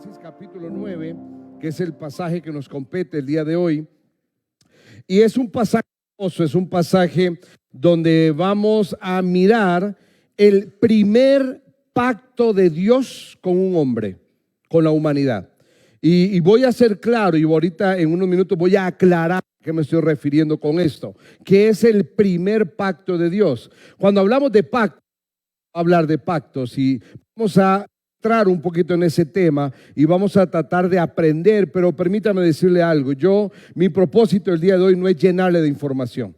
Génesis capítulo 9, que es el pasaje que nos compete el día de hoy. Y es un pasaje hermoso, es un pasaje donde vamos a mirar el primer pacto de Dios con un hombre, con la humanidad. Y voy a ser claro, y ahorita en unos minutos voy a aclarar a qué me estoy refiriendo con esto, que es el primer pacto de Dios. Cuando hablamos de pacto, hablar de pactos, y vamos a entrar un poquito en ese tema y vamos a tratar de aprender, pero permítame decirle algo. Mi propósito el día de hoy no es llenarle de información,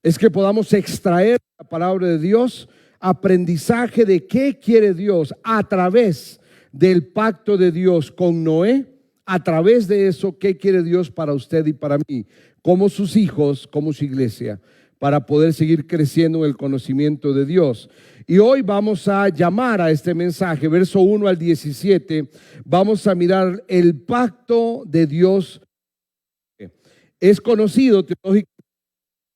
es que podamos extraer la palabra de Dios, aprendizaje de qué quiere Dios a través del pacto de Dios con Noé, a través de eso, qué quiere Dios para usted y para mí, como sus hijos, como su iglesia, para poder seguir creciendo en el conocimiento de Dios. Y hoy vamos a llamar a este mensaje, verso 1 al 17, vamos a mirar el pacto de Dios. Es conocido teológicamente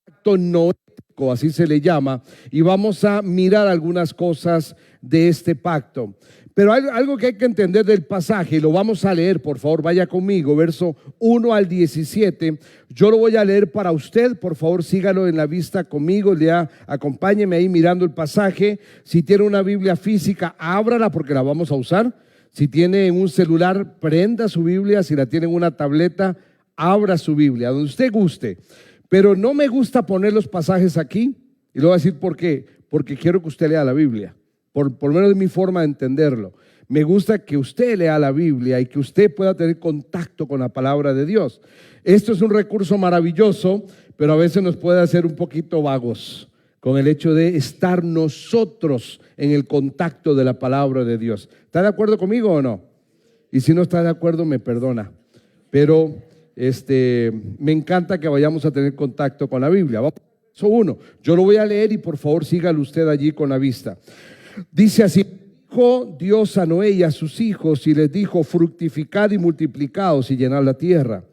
pacto noético, así se le llama, y vamos a mirar algunas cosas de este pacto. Pero hay algo que hay que entender del pasaje, y lo vamos a leer, por favor, vaya conmigo, verso 1 al 17. Yo lo voy a leer para usted, por favor, sígalo en la vista conmigo, acompáñeme ahí mirando el pasaje. Si tiene una Biblia física, ábrala porque la vamos a usar. Si tiene un celular, prenda su Biblia. Si la tiene en una tableta, abra su Biblia, donde usted guste. Pero no me gusta poner los pasajes aquí, y le voy a decir por qué, porque quiero que usted lea la Biblia. Por lo menos es mi forma de entenderlo. Me gusta que usted lea la Biblia y que usted pueda tener contacto con la palabra de Dios. Esto es un recurso maravilloso, pero a veces nos puede hacer un poquito vagos con el hecho de estar nosotros en el contacto de la palabra de Dios. ¿Está de acuerdo conmigo o no? Y si no está de acuerdo, me perdona. Pero me encanta que vayamos a tener contacto con la Biblia. Vamos, verso 1. Yo lo voy a leer y por favor sígalo usted allí con la vista. Dice así: dijo Dios a Noé y a sus hijos y les dijo: fructificad y multiplicaos y llenad la tierra.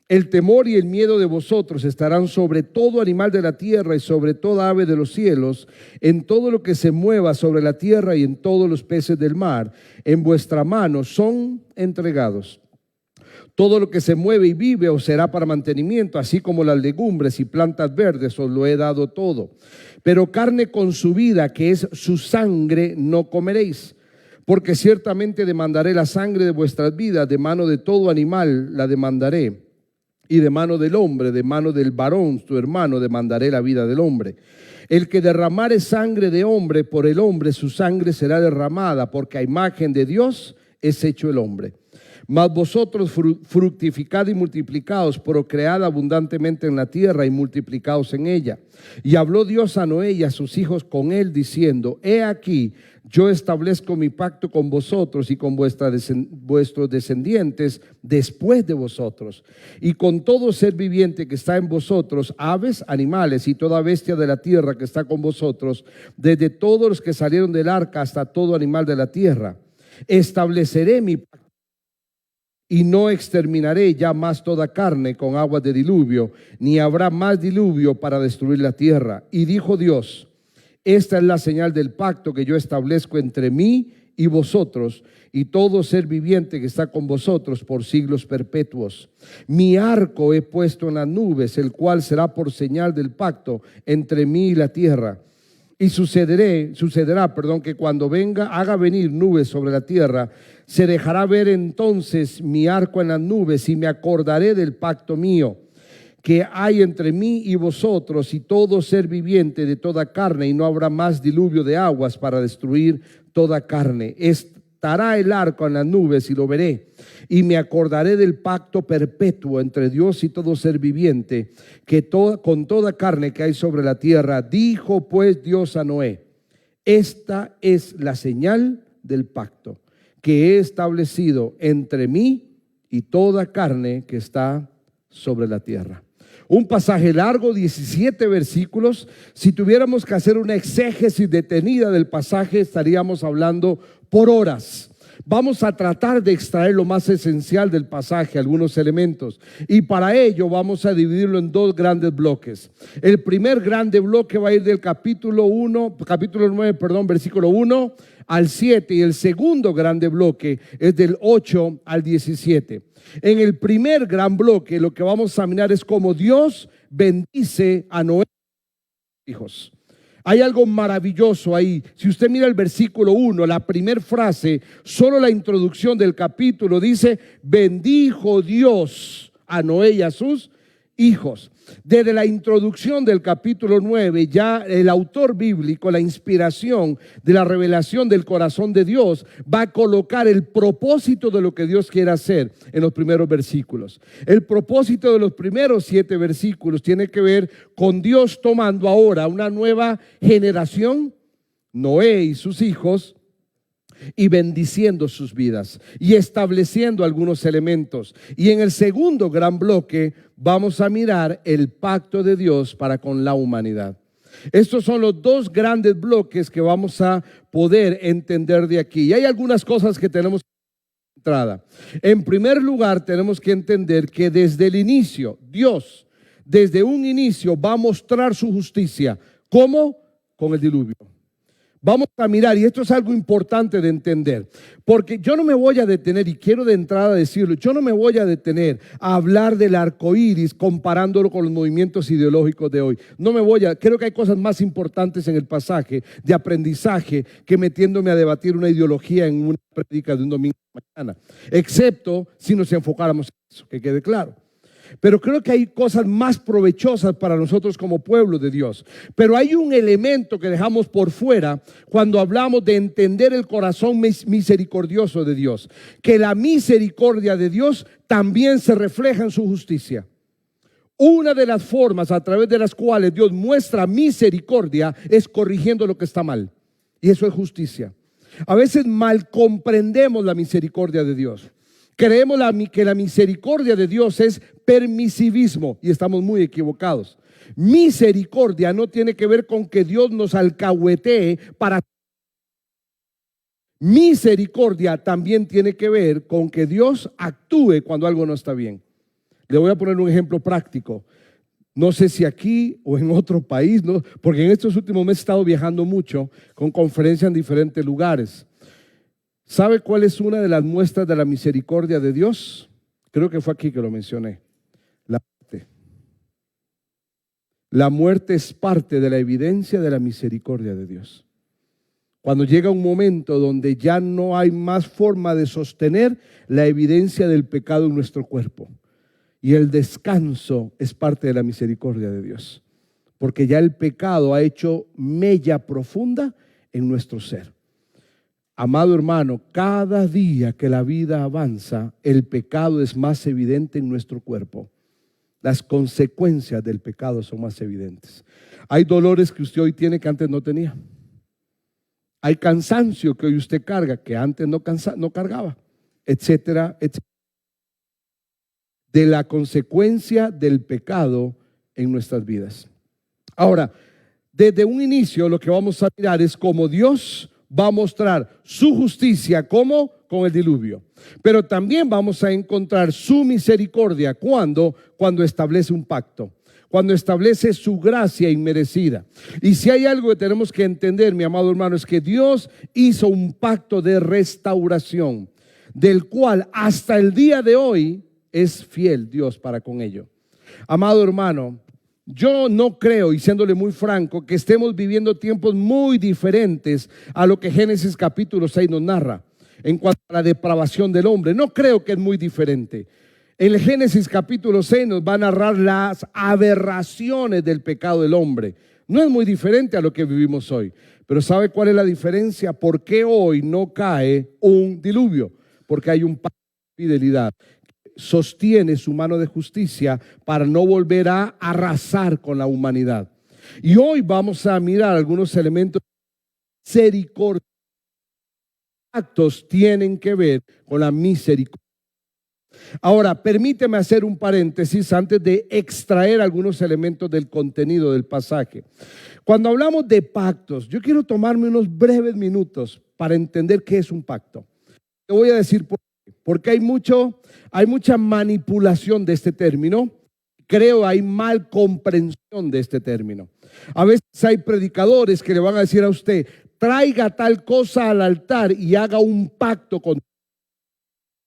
El temor y el miedo de vosotros estarán sobre todo animal de la tierra y sobre toda ave de los cielos, en todo lo que se mueva sobre la tierra y en todos los peces del mar. En vuestra mano son entregados. Todo lo que se mueve y vive os será para mantenimiento, así como las legumbres y plantas verdes os lo he dado todo. Pero carne con su vida, que es su sangre, no comeréis, porque ciertamente demandaré la sangre de vuestras vidas, de mano de todo animal la demandaré, y de mano del hombre, de mano del varón, tu hermano, demandaré la vida del hombre. El que derramare sangre de hombre por el hombre, su sangre será derramada, porque a imagen de Dios es hecho el hombre. Mas vosotros fructificad y multiplicaos, procread abundantemente en la tierra y multiplicaos en ella. Y habló Dios a Noé y a sus hijos con él, diciendo: he aquí, yo establezco mi pacto con vosotros y con vuestros descendientes después de vosotros, y con todo ser viviente que está en vosotros, aves, animales y toda bestia de la tierra que está con vosotros, desde todos los que salieron del arca hasta todo animal de la tierra. Estableceré mi pacto y no exterminaré ya más toda carne con aguas de diluvio, ni habrá más diluvio para destruir la tierra. Y dijo Dios: esta es la señal del pacto que yo establezco entre mí y vosotros y todo ser viviente que está con vosotros por siglos perpetuos. Mi arco he puesto en las nubes, el cual será por señal del pacto entre mí y la tierra. Y sucederá, que cuando haga venir nubes sobre la tierra, se dejará ver entonces mi arco en las nubes, y me acordaré del pacto mío que hay entre mí y vosotros y todo ser viviente de toda carne, y no habrá más diluvio de aguas para destruir toda carne. Estará el arco en las nubes y lo veré, y me acordaré del pacto perpetuo entre Dios y todo ser viviente, con toda carne que hay sobre la tierra. Dijo pues Dios a Noé: esta es la señal del pacto que he establecido entre mí y toda carne que está sobre la tierra. Un pasaje largo, 17 versículos. Si tuviéramos que hacer una exégesis detenida del pasaje, estaríamos hablando por horas. Vamos a tratar de extraer lo más esencial del pasaje, algunos elementos. Y para ello vamos a dividirlo en dos grandes bloques. El primer grande bloque va a ir del capítulo 9, versículo 1 al 7. Y el segundo grande bloque es del 8 al 17. En el primer gran bloque lo que vamos a examinar es cómo Dios bendice a Noé y sus hijos. Hay algo maravilloso ahí. Si usted mira el versículo 1, la primera frase, solo la introducción del capítulo dice: bendijo Dios a Noé y a sus hijos. Desde la introducción del capítulo 9, ya el autor bíblico, la inspiración de la revelación del corazón de Dios, va a colocar el propósito de lo que Dios quiere hacer en los primeros versículos. El propósito de los primeros 7 versículos tiene que ver con Dios tomando ahora una nueva generación, Noé y sus hijos, y bendiciendo sus vidas y estableciendo algunos elementos. Y en el segundo gran bloque vamos a mirar el pacto de Dios para con la humanidad. Estos son los dos grandes bloques que vamos a poder entender de aquí. Y hay algunas cosas que tenemos que entrada. En primer lugar, tenemos que entender que desde el inicio, Dios, desde un inicio, va a mostrar su justicia. ¿Cómo? Con el diluvio. Vamos a mirar, y esto es algo importante de entender, porque yo no me voy a detener, y quiero de entrada decirlo, yo no me voy a detener a hablar del arco iris comparándolo con los movimientos ideológicos de hoy. Creo que hay cosas más importantes en el pasaje de aprendizaje que metiéndome a debatir una ideología en una prédica de un domingo de mañana, excepto si nos enfocáramos en eso, que quede claro. Pero creo que hay cosas más provechosas para nosotros como pueblo de Dios. Pero hay un elemento que dejamos por fuera cuando hablamos de entender el corazón misericordioso de Dios. Que la misericordia de Dios también se refleja en su justicia. Una de las formas a través de las cuales Dios muestra misericordia es corrigiendo lo que está mal. Y eso es justicia. A veces mal comprendemos la misericordia de Dios. Creemos que la misericordia de Dios es permisivismo y estamos muy equivocados. Misericordia no tiene que ver con que Dios nos alcahuetee para... Misericordia también tiene que ver con que Dios actúe cuando algo no está bien. Le voy a poner un ejemplo práctico. No sé si aquí o en otro país, ¿no? Porque en estos últimos meses he estado viajando mucho con conferencias en diferentes lugares. ¿Sabe cuál es una de las muestras de la misericordia de Dios? Creo que fue aquí que lo mencioné. La muerte. La muerte es parte de la evidencia de la misericordia de Dios. Cuando llega un momento donde ya no hay más forma de sostener la evidencia del pecado en nuestro cuerpo. Y el descanso es parte de la misericordia de Dios. Porque ya el pecado ha hecho mella profunda en nuestro ser. Amado hermano, cada día que la vida avanza, el pecado es más evidente en nuestro cuerpo. Las consecuencias del pecado son más evidentes. Hay dolores que usted hoy tiene que antes no tenía. Hay cansancio que hoy usted carga que antes no cargaba, etcétera, etcétera. De la consecuencia del pecado en nuestras vidas. Ahora, desde un inicio lo que vamos a mirar es cómo Dios va a mostrar su justicia, como con el diluvio. Pero también vamos a encontrar su misericordia cuando establece un pacto, cuando establece su gracia inmerecida. Y si hay algo que tenemos que entender, mi amado hermano, es que Dios hizo un pacto de restauración, del cual hasta el día de hoy es fiel Dios para con ello. Amado hermano, yo no creo, y siéndole muy franco, que estemos viviendo tiempos muy diferentes a lo que Génesis capítulo 6 nos narra en cuanto a la depravación del hombre. No creo que es muy diferente. En el Génesis capítulo 6 nos va a narrar las aberraciones del pecado del hombre. No es muy diferente a lo que vivimos hoy. Pero ¿sabe cuál es la diferencia? ¿Por qué hoy no cae un diluvio? Porque hay un pacto de fidelidad. Sostiene su mano de justicia para no volver a arrasar con la humanidad. Y hoy vamos a mirar algunos elementos de misericordia. Actos tienen que ver con la misericordia. Ahora, permíteme hacer un paréntesis antes de extraer algunos elementos del contenido del pasaje. Cuando hablamos de pactos, yo quiero tomarme unos breves minutos para entender qué es un pacto. Te voy a decir por qué. Porque hay mucha manipulación de este término. Creo hay mal comprensión de este término. A veces hay predicadores que le van a decir a usted, traiga tal cosa al altar y haga un pacto con Dios.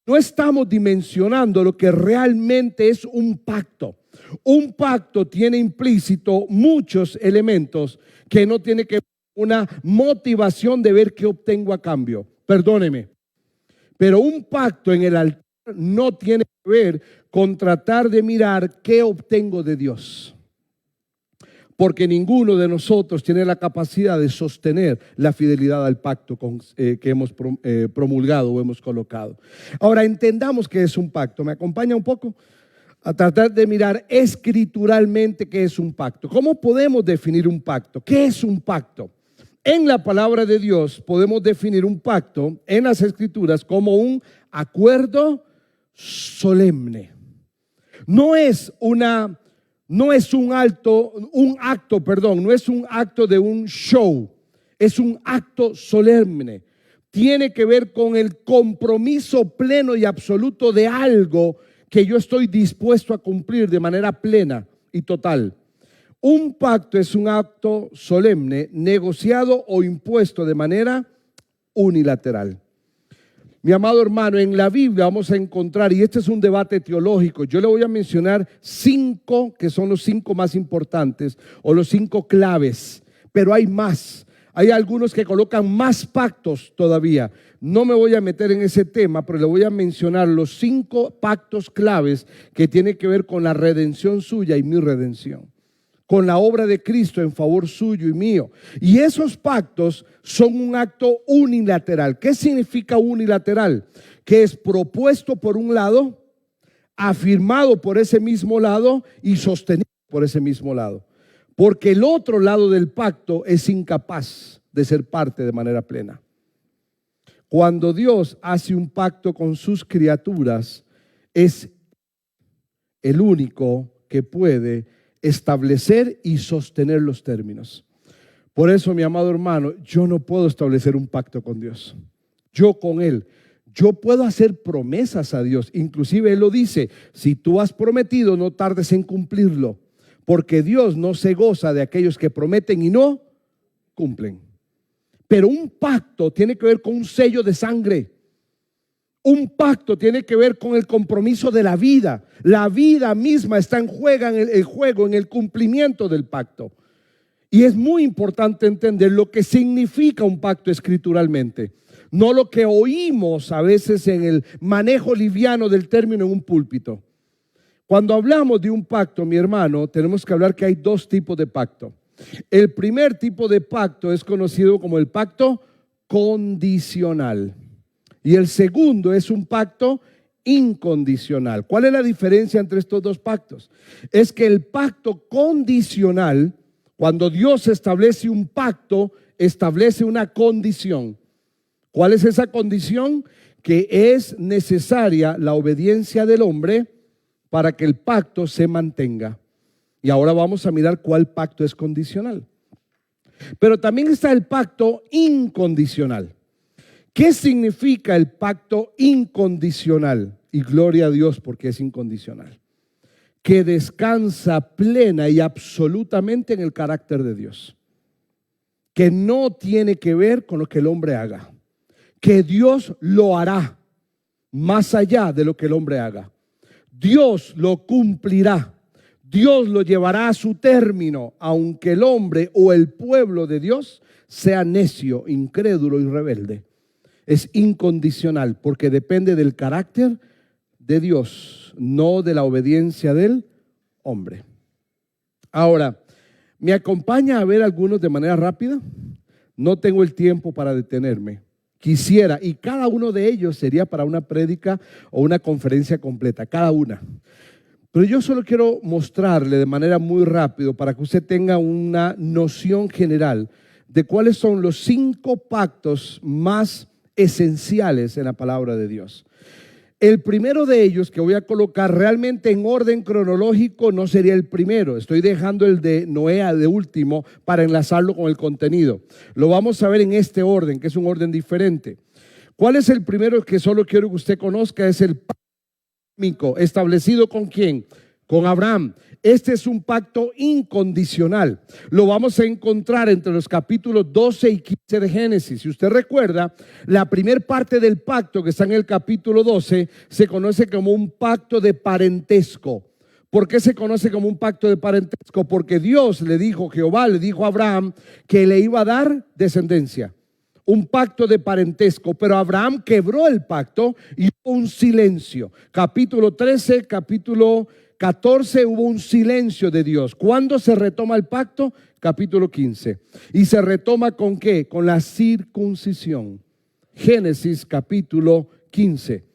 No estamos dimensionando lo que realmente es un pacto. Un pacto tiene implícito muchos elementos que no tiene que ver con una motivación de ver qué obtengo a cambio. Perdóneme. Pero un pacto en el altar no tiene que ver con tratar de mirar qué obtengo de Dios. Porque ninguno de nosotros tiene la capacidad de sostener la fidelidad al pacto que hemos promulgado o hemos colocado. Ahora entendamos qué es un pacto. ¿Me acompaña un poco? A tratar de mirar escrituralmente qué es un pacto. ¿Cómo podemos definir un pacto? ¿Qué es un pacto? En la palabra de Dios podemos definir un pacto en las Escrituras como un acuerdo solemne. No es un acto de un show, es un acto solemne. Tiene que ver con el compromiso pleno y absoluto de algo que yo estoy dispuesto a cumplir de manera plena y total. Un pacto es un acto solemne, negociado o impuesto de manera unilateral. Mi amado hermano, en la Biblia vamos a encontrar, y este es un debate teológico, yo le voy a mencionar 5 que son los 5 más importantes o los 5 claves, pero hay más. Hay algunos que colocan más pactos todavía. No me voy a meter en ese tema, pero le voy a mencionar los 5 pactos claves que tienen que ver con la redención suya y mi redención, con la obra de Cristo en favor suyo y mío. Y esos pactos son un acto unilateral. ¿Qué significa unilateral? Que es propuesto por un lado, afirmado por ese mismo lado y sostenido por ese mismo lado. Porque el otro lado del pacto es incapaz de ser parte de manera plena. Cuando Dios hace un pacto con sus criaturas, es el único que puede establecer y sostener los términos. Por eso, mi amado hermano, yo no puedo establecer un pacto con Dios. Yo con Él. Yo puedo hacer promesas a Dios. Inclusive Él lo dice, si tú has prometido, no tardes en cumplirlo. Porque Dios no se goza de aquellos que prometen y no cumplen. Pero un pacto tiene que ver con un sello de sangre. Un pacto tiene que ver con el compromiso de la vida. La vida misma está en juego, en el cumplimiento del pacto. Y es muy importante entender lo que significa un pacto escrituralmente. No lo que oímos a veces en el manejo liviano del término en un púlpito. Cuando hablamos de un pacto, mi hermano, tenemos que hablar que hay 2 tipos de pacto. El primer tipo de pacto es conocido como el pacto condicional. Y el segundo es un pacto incondicional. ¿Cuál es la diferencia entre estos 2 pactos? Es que el pacto condicional, cuando Dios establece un pacto, establece una condición. ¿Cuál es esa condición? Que es necesaria la obediencia del hombre para que el pacto se mantenga. Y ahora vamos a mirar cuál pacto es condicional. Pero también está el pacto incondicional. ¿Qué significa el pacto incondicional? Y gloria a Dios porque es incondicional. Que descansa plena y absolutamente en el carácter de Dios. Que no tiene que ver con lo que el hombre haga. Que Dios lo hará más allá de lo que el hombre haga. Dios lo cumplirá. Dios lo llevará a su término, aunque el hombre o el pueblo de Dios sea necio, incrédulo y rebelde. Es incondicional porque depende del carácter de Dios, no de la obediencia del hombre. Ahora, ¿me acompaña a ver algunos de manera rápida? No tengo el tiempo para detenerme. Quisiera, y cada uno de ellos sería para una prédica o una conferencia completa, cada una. Pero yo solo quiero mostrarle de manera muy rápida para que usted tenga una noción general de cuáles son los 5 pactos más esenciales en la palabra de Dios. El primero de ellos que voy a colocar realmente en orden cronológico no sería el primero. Estoy dejando el de Noé de último para enlazarlo con el contenido. Lo vamos a ver en este orden, que es un orden diferente. ¿Cuál es el primero que solo quiero que usted conozca? Es el pacto abrahamico. ¿Establecido con quién? Con Abraham. Este es un pacto incondicional. Lo vamos a encontrar entre los capítulos 12 y 15 de Génesis. Si usted recuerda, la primera parte del pacto que está en el capítulo 12 se conoce como un pacto de parentesco. ¿Por qué se conoce como un pacto de parentesco? Porque Dios le dijo, Jehová le dijo a Abraham que le iba a dar descendencia. Un pacto de parentesco, pero Abraham quebró el pacto y hubo un silencio. Capítulo 13, capítulo 14 hubo un silencio de Dios. ¿Cuándo se retoma el pacto? Capítulo 15. ¿Y se retoma con qué? Con la circuncisión. Génesis capítulo 15.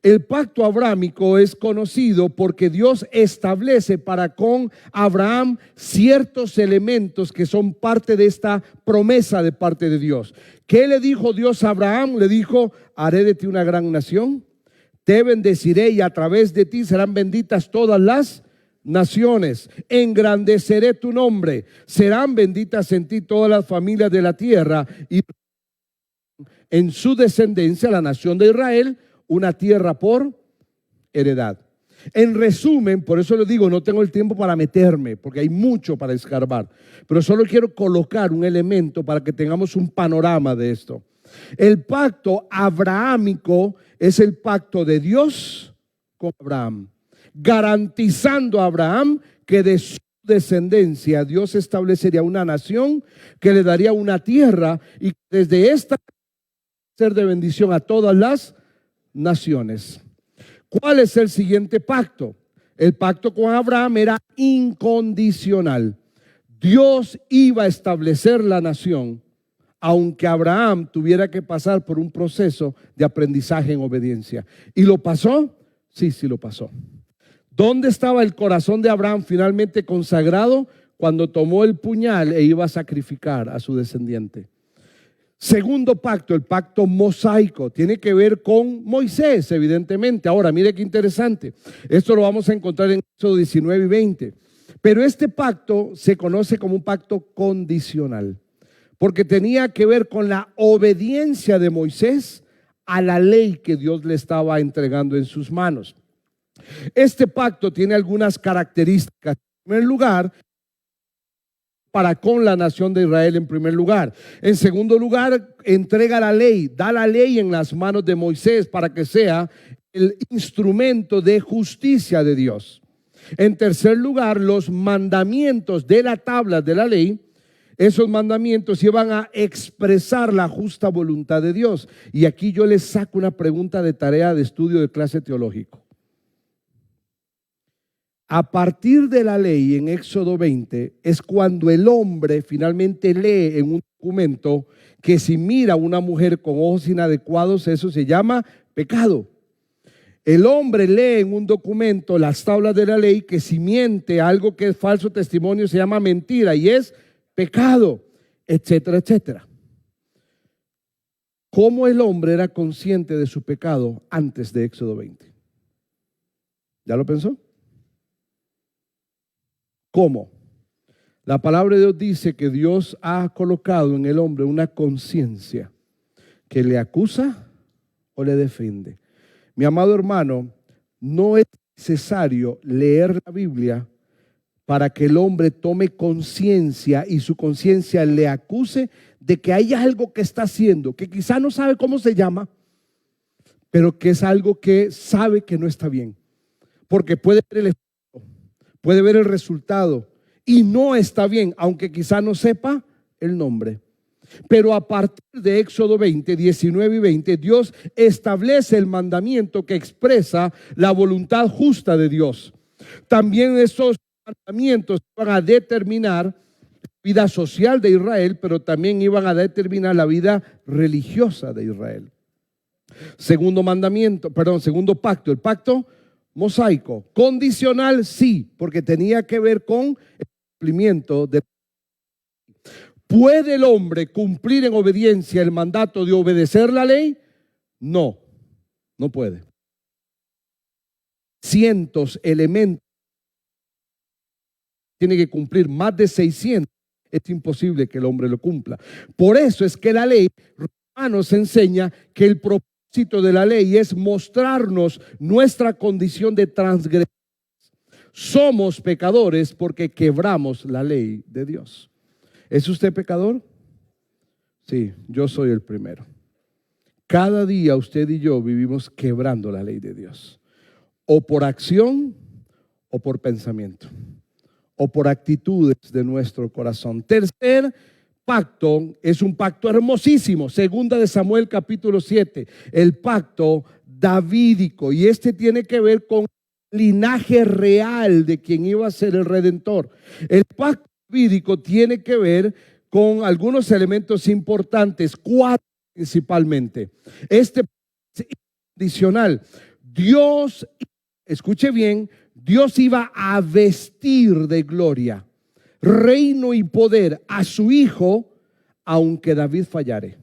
El pacto abrahámico es conocido porque Dios establece para con Abraham ciertos elementos que son parte de esta promesa de parte de Dios. ¿Qué le dijo Dios a Abraham? Le dijo, haré de ti una gran nación, te bendeciré y a través de ti serán benditas todas las naciones, engrandeceré tu nombre, serán benditas en ti todas las familias de la tierra y en su descendencia la nación de Israel, una tierra por heredad. En resumen, por eso les digo, no tengo el tiempo para meterme, porque hay mucho para escarbar, pero solo quiero colocar un elemento para que tengamos un panorama de esto. El pacto abrahámico es el pacto de Dios con Abraham, garantizando a Abraham que de su descendencia Dios establecería una nación que le daría una tierra y desde esta ser de bendición a todas las naciones. ¿Cuál es el siguiente pacto? El pacto con Abraham era incondicional. Dios iba a establecer la nación, aunque Abraham tuviera que pasar por un proceso de aprendizaje en obediencia. ¿Y lo pasó? Sí, sí lo pasó. ¿Dónde estaba el corazón de Abraham finalmente consagrado? Cuando tomó el puñal e iba a sacrificar a su descendiente. Segundo pacto, el pacto mosaico, tiene que ver con Moisés, evidentemente. Ahora, mire qué interesante. Esto lo vamos a encontrar en Éxodo 19 y 20. Pero este pacto se conoce como un pacto condicional, porque tenía que ver con la obediencia de Moisés a la ley que Dios le estaba entregando en sus manos. Este pacto tiene algunas características. En primer lugar, para con la nación de Israel en primer lugar. En segundo lugar, entrega la ley, da la ley en las manos de Moisés para que sea el instrumento de justicia de Dios. En tercer lugar, los mandamientos de la tabla de la ley, esos mandamientos iban a expresar la justa voluntad de Dios. Y aquí yo les saco una pregunta de tarea de estudio de clase teológico. A partir de la ley en Éxodo 20 es cuando el hombre finalmente lee en un documento que si mira a una mujer con ojos inadecuados, eso se llama pecado. El hombre lee en un documento las tablas de la ley que si miente algo que es falso testimonio se llama mentira y es pecado, etcétera, etcétera. ¿Cómo el hombre era consciente de su pecado antes de Éxodo 20? ¿Ya lo pensó? ¿Cómo? La palabra de Dios dice que Dios ha colocado en el hombre una conciencia que le acusa o le defiende. Mi amado hermano, no es necesario leer la Biblia para que el hombre tome conciencia y su conciencia le acuse de que hay algo que está haciendo, que quizá no sabe cómo se llama, pero que es algo que sabe que no está bien, porque puede ver el efecto, puede ver el resultado y no está bien, aunque quizá no sepa el nombre. Pero a partir de Éxodo 20, 19 y 20, Dios establece el mandamiento que expresa la voluntad justa de Dios. También esos mandamientos iban a determinar la vida social de Israel, pero también iban a determinar la vida religiosa de Israel. Segundo pacto, el pacto mosaico. Condicional, sí, porque tenía que ver con el cumplimiento de. ¿Puede el hombre cumplir en obediencia el mandato de obedecer la ley? No, no puede. Cientos elementos. Tiene que cumplir más de 600. Es imposible que el hombre lo cumpla. Por eso es que la ley nos enseña que el propósito de la ley es mostrarnos nuestra condición de transgresión. Somos pecadores porque quebramos la ley de Dios. ¿Es usted pecador? Sí, yo soy el primero. Cada día usted y yo vivimos quebrando la ley de Dios. O por acción o por pensamiento. O por actitudes de nuestro corazón. Tercer pacto es un pacto hermosísimo. Segunda de Samuel capítulo 7. El pacto davídico. Y este tiene que ver con el linaje real de quien iba a ser el Redentor. El pacto davídico tiene que ver con algunos elementos importantes. 4 principalmente. Este es incondicional. Dios, escuche bien, Dios iba a vestir de gloria, reino y poder a su hijo, aunque David fallare.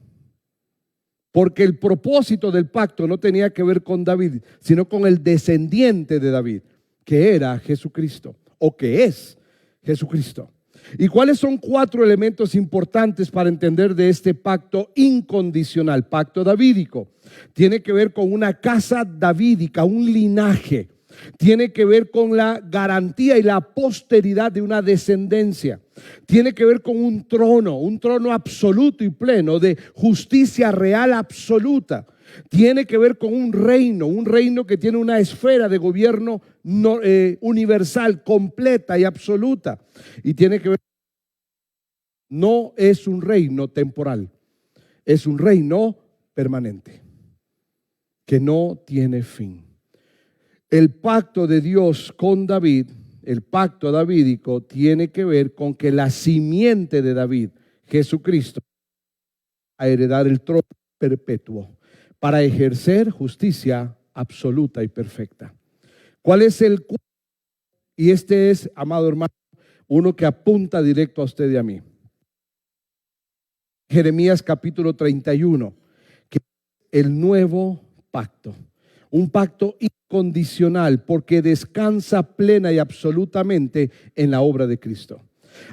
Porque el propósito del pacto no tenía que ver con David, sino con el descendiente de David, que era Jesucristo, o que es Jesucristo. ¿Y cuáles son 4 elementos importantes para entender de este pacto incondicional, pacto davídico? Tiene que ver con una casa davídica, un linaje. Tiene que ver con la garantía y la posteridad de una descendencia. Tiene que ver con un trono absoluto y pleno de justicia real absoluta. Tiene que ver con un reino que tiene una esfera de gobierno universal, completa y absoluta. Y tiene que ver, no es un reino temporal, es un reino permanente, que no tiene fin. El pacto de Dios con David, el pacto davídico, tiene que ver con que la simiente de David, Jesucristo, va a heredar el trono perpetuo para ejercer justicia absoluta y perfecta. ¿Cuál es el? Y este es, amado hermano, uno que apunta directo a usted y a mí. Jeremías capítulo 31, que es el nuevo pacto. Un pacto incondicional porque descansa plena y absolutamente en la obra de Cristo.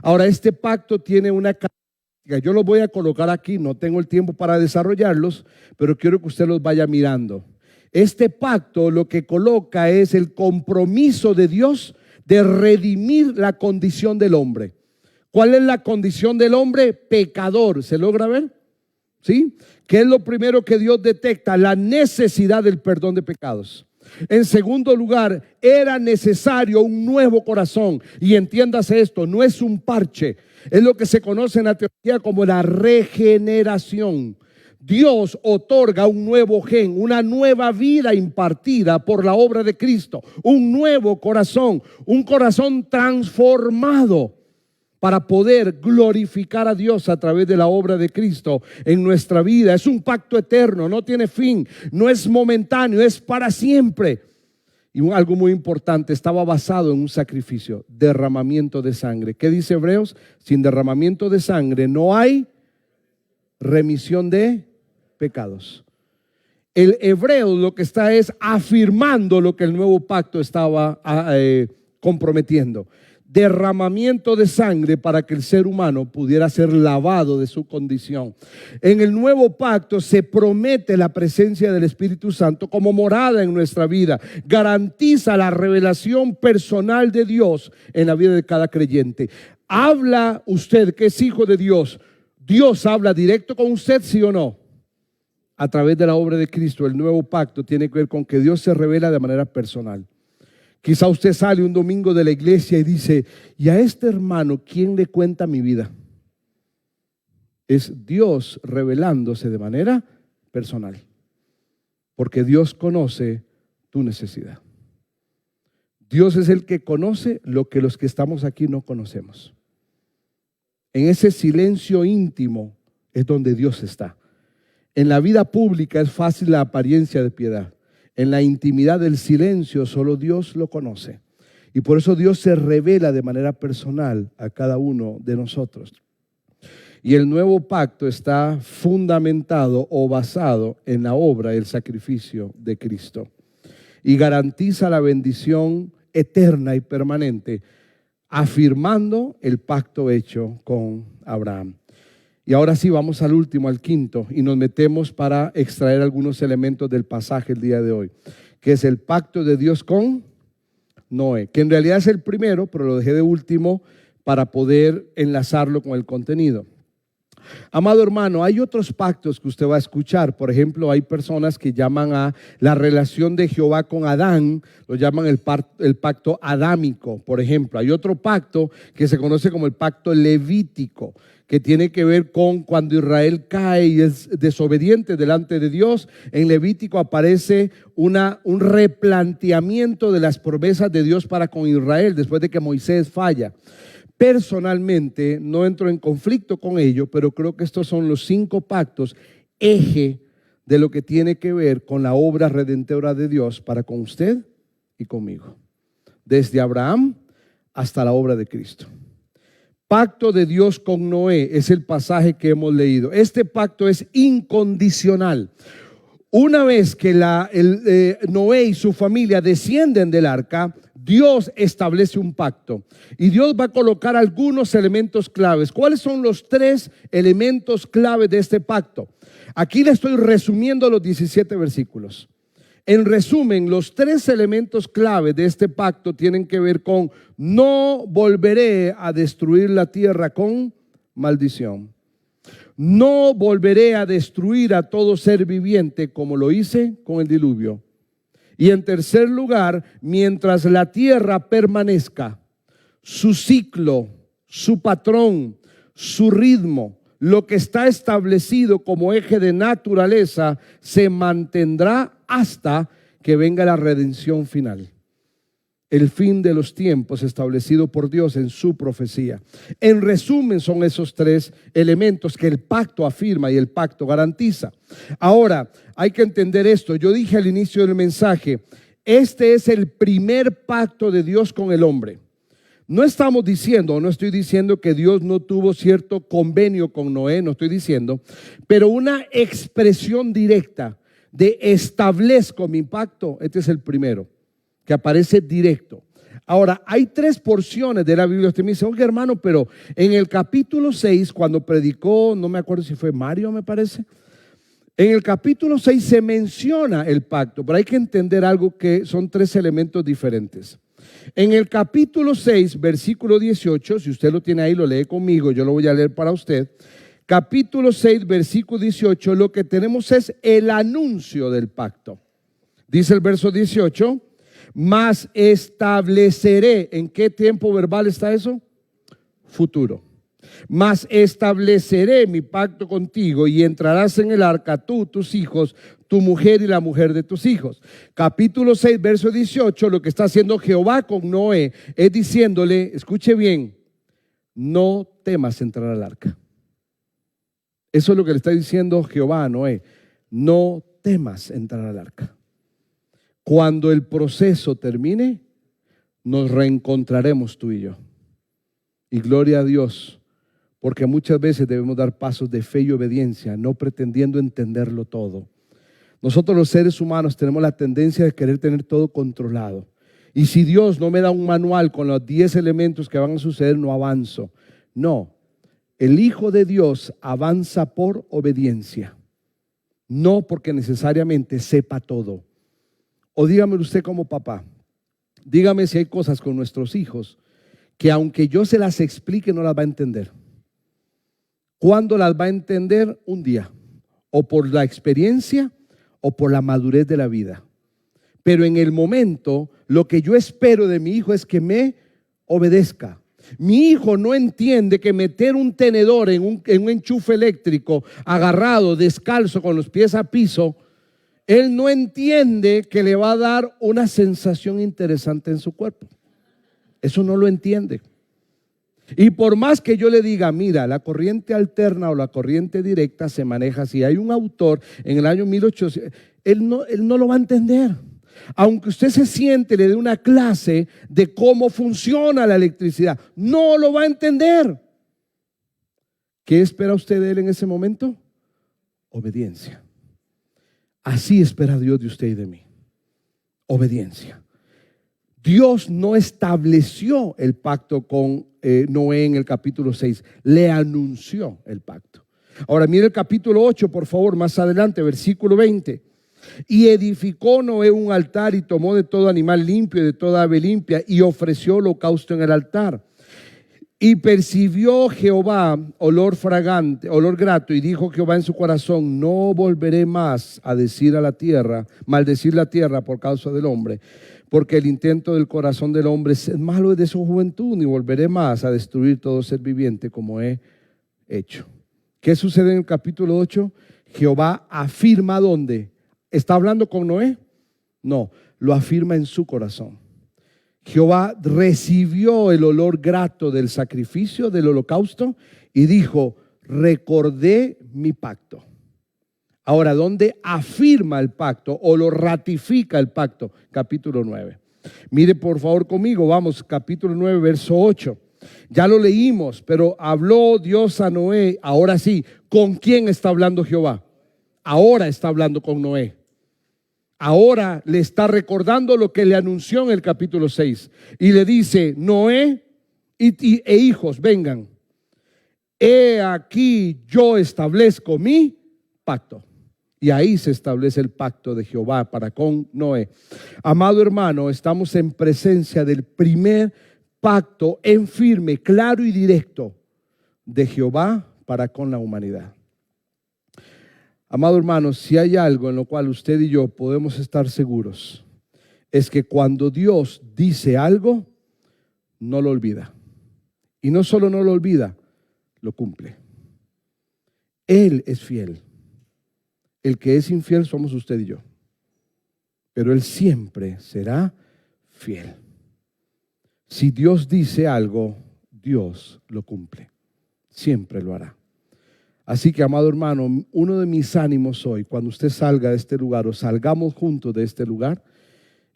Ahora, este pacto tiene una característica. Yo los voy a colocar aquí, no tengo el tiempo para desarrollarlos, pero quiero que usted los vaya mirando. Este pacto lo que coloca es el compromiso de Dios de redimir la condición del hombre. ¿Cuál es la condición del hombre? Pecador. ¿Se logra ver? ¿Sí? ¿Qué es lo primero que Dios detecta? La necesidad del perdón de pecados. En segundo lugar, era necesario un nuevo corazón. Y entiéndase esto, no es un parche, es lo que se conoce en la teología como la regeneración. Dios otorga un nuevo gen, una nueva vida impartida por la obra de Cristo, un nuevo corazón, un corazón transformado para poder glorificar a Dios a través de la obra de Cristo en nuestra vida. Es un pacto eterno, no tiene fin, no es momentáneo, es para siempre. Y algo muy importante, estaba basado en un sacrificio, derramamiento de sangre. ¿Qué dice Hebreos? Sin derramamiento de sangre no hay remisión de pecados. El hebreo lo que está es afirmando lo que el nuevo pacto estaba comprometiendo. Derramamiento de sangre para que el ser humano pudiera ser lavado de su condición. En el nuevo pacto se promete la presencia del Espíritu Santo como morada en nuestra vida. Garantiza la revelación personal de Dios en la vida de cada creyente. ¿Habla usted que es hijo de Dios? ¿Dios habla directo con usted, sí o no? A través de la obra de Cristo, el nuevo pacto tiene que ver con que Dios se revela de manera personal. Quizá usted sale un domingo de la iglesia y dice, ¿y a este hermano quién le cuenta mi vida? Es Dios revelándose de manera personal, porque Dios conoce tu necesidad. Dios es el que conoce lo que los que estamos aquí no conocemos. En ese silencio íntimo es donde Dios está. En la vida pública es fácil la apariencia de piedad. En la intimidad del silencio solo Dios lo conoce. Y por eso Dios se revela de manera personal a cada uno de nosotros. Y el nuevo pacto está fundamentado o basado en la obra, el sacrificio de Cristo. Y garantiza la bendición eterna y permanente, afirmando el pacto hecho con Abraham. Y ahora sí, vamos al último, al quinto, y nos metemos para extraer algunos elementos del pasaje el día de hoy, que es el pacto de Dios con Noé, que en realidad es el primero, pero lo dejé de último para poder enlazarlo con el contenido. Amado hermano, hay otros pactos que usted va a escuchar. Por ejemplo, hay personas que llaman a la relación de Jehová con Adán, lo llaman el pacto adámico, por ejemplo. Hay otro pacto que se conoce como el pacto levítico, que tiene que ver con cuando Israel cae y es desobediente delante de Dios. En Levítico aparece un replanteamiento de las promesas de Dios para con Israel después de que Moisés falla. Personalmente no entro en conflicto con ello, pero creo que estos son los 5 pactos, eje de lo que tiene que ver con la obra redentora de Dios para con usted y conmigo, desde Abraham hasta la obra de Cristo. Pacto de Dios con Noé es el pasaje que hemos leído. Este pacto es incondicional. Una vez que Noé y su familia descienden del arca, Dios establece un pacto y Dios va a colocar algunos elementos claves. ¿Cuáles son los 3 elementos claves de este pacto? Aquí le estoy resumiendo los 17 versículos. En resumen, los 3 elementos claves de este pacto tienen que ver con: no volveré a destruir la tierra con maldición. No volveré a destruir a todo ser viviente como lo hice con el diluvio. Y en tercer lugar, mientras la tierra permanezca, su ciclo, su patrón, su ritmo, lo que está establecido como eje de naturaleza, se mantendrá hasta que venga la redención final. El fin de los tiempos establecido por Dios en su profecía. En resumen, son esos 3 elementos que el pacto afirma y el pacto garantiza. Ahora, hay que entender esto. Yo dije al inicio del mensaje, este es el primer pacto de Dios con el hombre. No estamos diciendo, no estoy diciendo que Dios no tuvo cierto convenio con Noé, no estoy diciendo, pero una expresión directa de establezco mi pacto, este es el primero, que aparece directo. Ahora, hay 3 porciones de la Biblia. Usted me dice, oye hermano, pero en el capítulo 6, cuando predicó, no me acuerdo si fue Mario, me parece, en el capítulo 6 se menciona el pacto, pero hay que entender algo, que son 3 elementos diferentes. En el capítulo 6, versículo 18, si usted lo tiene ahí, lo lee conmigo, yo lo voy a leer para usted. Capítulo 6, versículo 18, lo que tenemos es el anuncio del pacto. Dice el verso 18, mas estableceré. ¿En qué tiempo verbal está eso? Futuro. Mas estableceré mi pacto contigo y entrarás en el arca tú, tus hijos, tu mujer y la mujer de tus hijos. Capítulo 6, verso 18, lo que está haciendo Jehová con Noé es diciéndole, escuche bien, no temas entrar al arca. Eso es lo que le está diciendo Jehová a Noé, no temas entrar al arca. Cuando el proceso termine, nos reencontraremos tú y yo. Y gloria a Dios, porque muchas veces debemos dar pasos de fe y obediencia, no pretendiendo entenderlo todo. Nosotros los seres humanos tenemos la tendencia de querer tener todo controlado. Y si Dios no me da un manual con los 10 elementos que van a suceder, no avanzo. No, el Hijo de Dios avanza por obediencia, no porque necesariamente sepa todo. O dígame usted como papá, dígame si hay cosas con nuestros hijos que aunque yo se las explique no las va a entender. ¿Cuándo las va a entender? Un día, o por la experiencia o por la madurez de la vida. Pero en el momento, lo que yo espero de mi hijo es que me obedezca. Mi hijo no entiende que meter un tenedor en un enchufe eléctrico agarrado, descalzo, con los pies a piso, él no entiende que le va a dar una sensación interesante en su cuerpo. Eso no lo entiende. Y por más que yo le diga, mira, la corriente alterna o la corriente directa se maneja así. Hay un autor en el año 1800, él no lo va a entender. Aunque usted se siente, le dé una clase de cómo funciona la electricidad, no lo va a entender. ¿Qué espera usted de él en ese momento? Obediencia. Así espera Dios de usted y de mí. Obediencia. Dios no estableció el pacto con Noé en el capítulo 6, le anunció el pacto. Ahora mire el capítulo 8, por favor, más adelante, versículo 20. Y edificó Noé un altar y tomó de todo animal limpio y de toda ave limpia y ofreció holocausto en el altar. Y percibió Jehová olor fragante, olor grato, y dijo Jehová en su corazón: no volveré más a decir a la tierra, maldecir la tierra por causa del hombre, porque el intento del corazón del hombre es malo desde su juventud, ni volveré más a destruir todo ser viviente como he hecho. ¿Qué sucede en el capítulo 8? Jehová afirma ¿dónde? ¿Está hablando con Noé? No, lo afirma en su corazón. Jehová recibió el olor grato del sacrificio, del holocausto, y dijo: recordé mi pacto. Ahora, ¿dónde afirma el pacto o lo ratifica el pacto? Capítulo 9. Mire por favor conmigo, vamos, capítulo 9, verso 8. Ya lo leímos, pero habló Dios a Noé. Ahora sí, ¿con quién está hablando Jehová? Ahora está hablando con Noé. Ahora le está recordando lo que le anunció en el capítulo 6. Y le dice: Noé e hijos, vengan. He aquí yo establezco mi pacto. Y ahí se establece el pacto de Jehová para con Noé. Amado hermano, estamos en presencia del primer pacto en firme, claro y directo de Jehová para con la humanidad. Amado hermano, si hay algo en lo cual usted y yo podemos estar seguros, es que cuando Dios dice algo, no lo olvida. Y no solo no lo olvida, lo cumple. Él es fiel. El que es infiel somos usted y yo. Pero Él siempre será fiel. Si Dios dice algo, Dios lo cumple. Siempre lo hará. Así que, amado hermano, uno de mis ánimos hoy, cuando usted salga de este lugar o salgamos juntos de este lugar,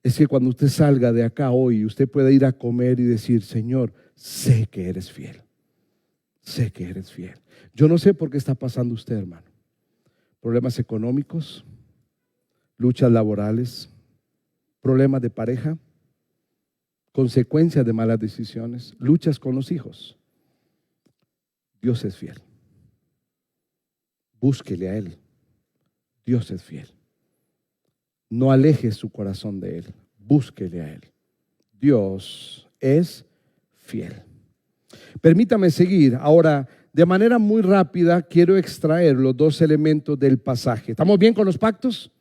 es que cuando usted salga de acá hoy, usted pueda ir a comer y decir: Señor, sé que eres fiel. Sé que eres fiel. Yo no sé por qué está pasando usted, hermano. Problemas económicos, luchas laborales, problemas de pareja, consecuencias de malas decisiones, luchas con los hijos. Dios es fiel. Búsquele a Él. Dios es fiel. No aleje su corazón de Él. Búsquele a Él. Dios es fiel. Permítame seguir. Ahora, de manera muy rápida, quiero extraer los dos elementos del pasaje. ¿Estamos bien con los pactos?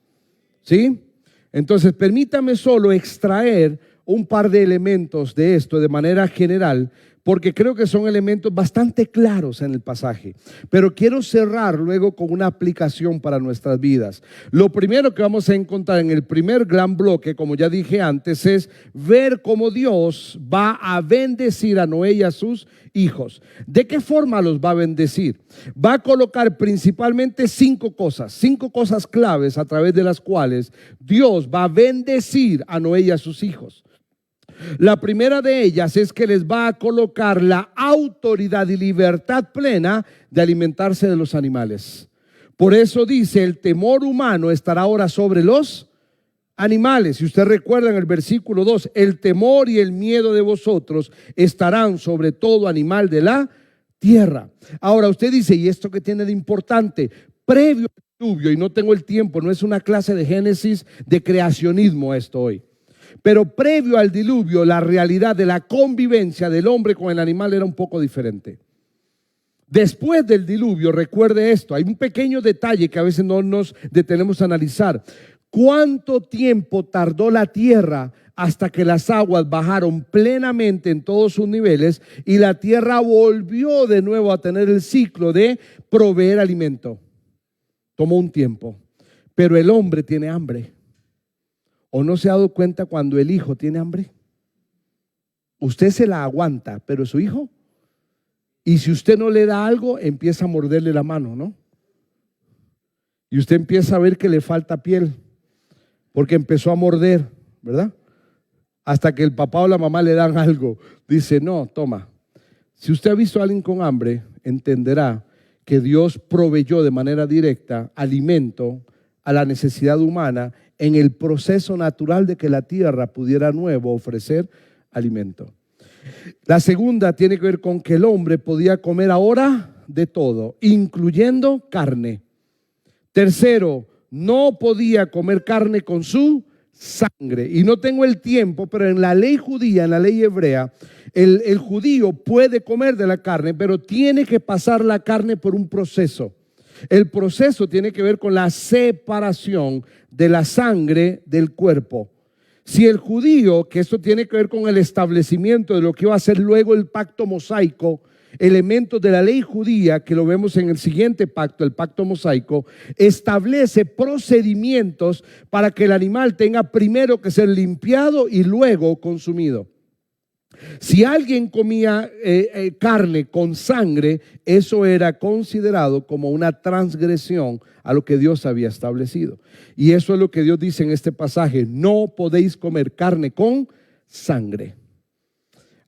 ¿Sí? Entonces, permítame solo extraer un par de elementos de esto de manera general, porque creo que son elementos bastante claros en el pasaje. Pero quiero cerrar luego con una aplicación para nuestras vidas. Lo primero que vamos a encontrar en el primer gran bloque, como ya dije antes, es ver cómo Dios va a bendecir a Noé y a sus hijos. ¿De qué forma los va a bendecir? Va a colocar principalmente cinco cosas claves a través de las cuales Dios va a bendecir a Noé y a sus hijos. La primera de ellas es que les va a colocar la autoridad y libertad plena de alimentarse de los animales. Por eso dice: el temor humano estará ahora sobre los animales. Si usted recuerda en el versículo 2, el temor y el miedo de vosotros estarán sobre todo animal de la tierra. Ahora usted dice: ¿y esto qué tiene de importante? Previo al diluvio, y no tengo el tiempo, no es una clase de Génesis, de creacionismo esto hoy. Pero previo al diluvio, la realidad de la convivencia del hombre con el animal era un poco diferente. Después del diluvio, recuerde esto, hay un pequeño detalle que a veces no nos detenemos a analizar. ¿Cuánto tiempo tardó la tierra hasta que las aguas bajaron plenamente en todos sus niveles y la tierra volvió de nuevo a tener el ciclo de proveer alimento? Tomó un tiempo, pero el hombre tiene hambre. ¿O no se ha dado cuenta cuando el hijo tiene hambre? Usted se la aguanta, pero su hijo, y si usted no le da algo, empieza a morderle la mano, ¿no? Y usted empieza a ver que le falta piel, porque empezó a morder, ¿verdad? Hasta que el papá o la mamá le dan algo. Dice: no, toma. Si usted ha visto a alguien con hambre, entenderá que Dios proveyó de manera directa alimento a la necesidad humana en el proceso natural de que la tierra pudiera nuevo ofrecer alimento. La segunda tiene que ver con que el hombre podía comer ahora de todo, incluyendo carne. Tercero, no podía comer carne con su sangre. Y no tengo el tiempo, pero en la ley judía, en la ley hebrea, el judío puede comer de la carne, pero tiene que pasar la carne por un proceso. El proceso tiene que ver con la separación de la sangre del cuerpo. Si el judío, que esto tiene que ver con el establecimiento de lo que iba a ser luego el pacto mosaico, elementos de la ley judía, que lo vemos en el siguiente pacto, el pacto mosaico, establece procedimientos para que el animal tenga primero que ser limpiado y luego consumido. Si alguien comía carne con sangre, eso era considerado como una transgresión a lo que Dios había establecido. Y eso es lo que Dios dice en este pasaje: no podéis comer carne con sangre.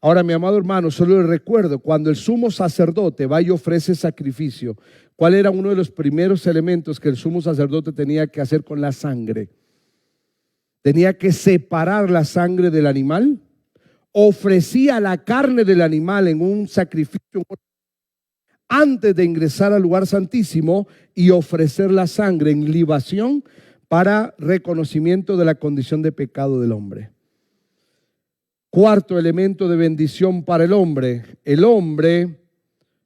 Ahora, mi amado hermano, solo le recuerdo, cuando el sumo sacerdote va y ofrece sacrificio, ¿cuál era uno de los primeros elementos que el sumo sacerdote tenía que hacer con la sangre? Tenía que separar la sangre del animal. Ofrecía la carne del animal en un sacrificio antes de ingresar al lugar santísimo y ofrecer la sangre en libación para reconocimiento de la condición de pecado del hombre. Cuarto elemento de bendición para el hombre: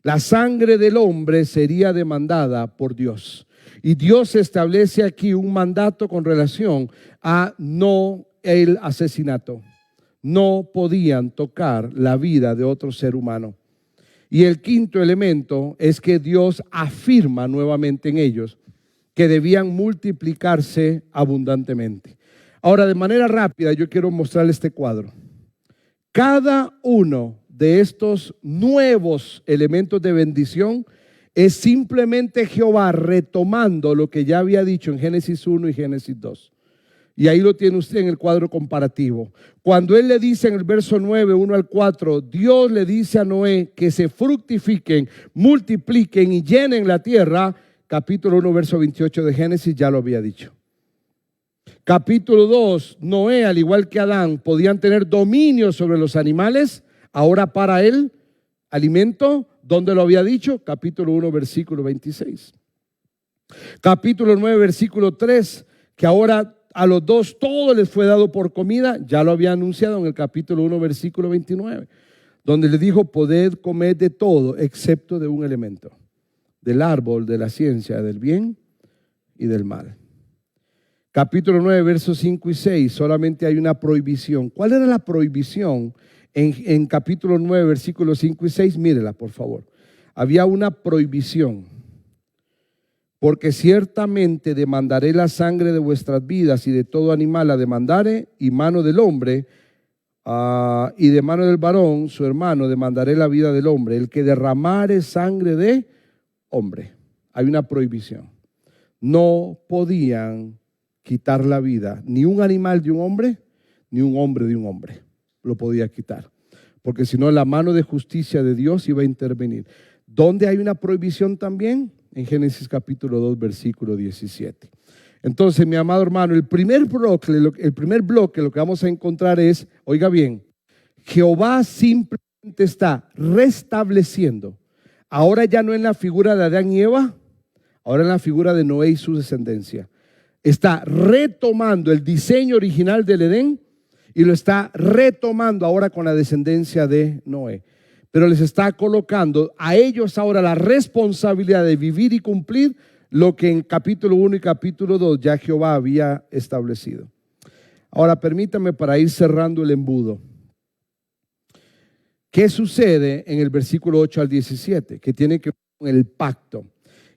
la sangre del hombre sería demandada por Dios. Y Dios establece aquí un mandato con relación a no el asesinato. No podían tocar la vida de otro ser humano. Y el quinto elemento es que Dios afirma nuevamente en ellos que debían multiplicarse abundantemente. Ahora, de manera rápida, yo quiero mostrarles este cuadro. Cada uno de estos nuevos elementos de bendición es simplemente Jehová retomando lo que ya había dicho en Génesis 1 y Génesis 2. Y ahí lo tiene usted en el cuadro comparativo. Cuando él le dice en el verso 9, 1 al 4, Dios le dice a Noé que se fructifiquen, multipliquen y llenen la tierra. Capítulo 1, verso 28 de Génesis ya lo había dicho. Capítulo 2, Noé, al igual que Adán, podían tener dominio sobre los animales. Ahora para él, alimento, ¿dónde lo había dicho? Capítulo 1, versículo 26. Capítulo 9, versículo 3, que ahora a los dos todo les fue dado por comida, ya lo había anunciado en el capítulo 1, versículo 29, donde le dijo: poded comer de todo excepto de un elemento, del árbol de la ciencia del bien y del mal. Capítulo 9, versos 5 y 6, solamente hay una prohibición. ¿Cuál era la prohibición en capítulo 9, versículos 5 y 6? Mírela, por favor. Había una prohibición. Porque ciertamente demandaré la sangre de vuestras vidas, y de todo animal la demandaré, y mano del hombre y de mano del varón, su hermano, demandaré la vida del hombre. El que derramare sangre de hombre. Hay una prohibición. No podían quitar la vida, ni un animal de un hombre, ni un hombre de un hombre. Lo podía quitar. Porque si no, la mano de justicia de Dios iba a intervenir. ¿Dónde hay una prohibición también? En Génesis capítulo 2, versículo 17. Entonces, mi amado hermano, el primer bloque lo que vamos a encontrar es, oiga bien, Jehová simplemente está restableciendo. Ahora ya no en la figura de Adán y Eva, ahora en la figura de Noé y su descendencia. Está retomando el diseño original del Edén y lo está retomando ahora con la descendencia de Noé. Pero les está colocando a ellos ahora la responsabilidad de vivir y cumplir lo que en capítulo 1 y capítulo 2 ya Jehová había establecido. Ahora permítame, para ir cerrando el embudo, ¿qué sucede en el versículo 8 al 17? Que tiene que ver con el pacto.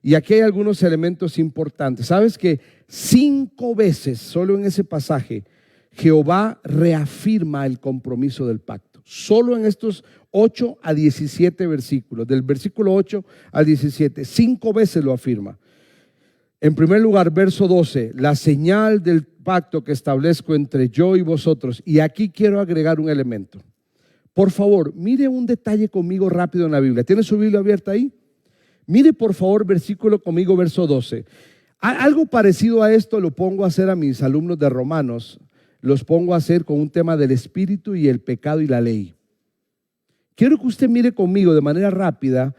Y aquí hay algunos elementos importantes. ¿Sabes que 5 veces, solo en ese pasaje, Jehová reafirma el compromiso del pacto? Solo en estos 8 a 17 versículos, del versículo 8 al 17, 5 veces lo afirma. En primer lugar, verso 12, la señal del pacto que establezco entre yo y vosotros. Y aquí quiero agregar un elemento. Por favor, mire un detalle conmigo rápido en la Biblia. ¿Tiene su Biblia abierta ahí? Mire por favor versículo conmigo, verso 12. Algo parecido a esto lo pongo a hacer a mis alumnos de Romanos. Los pongo a hacer con un tema del espíritu y el pecado y la ley. Quiero que usted mire conmigo de manera rápida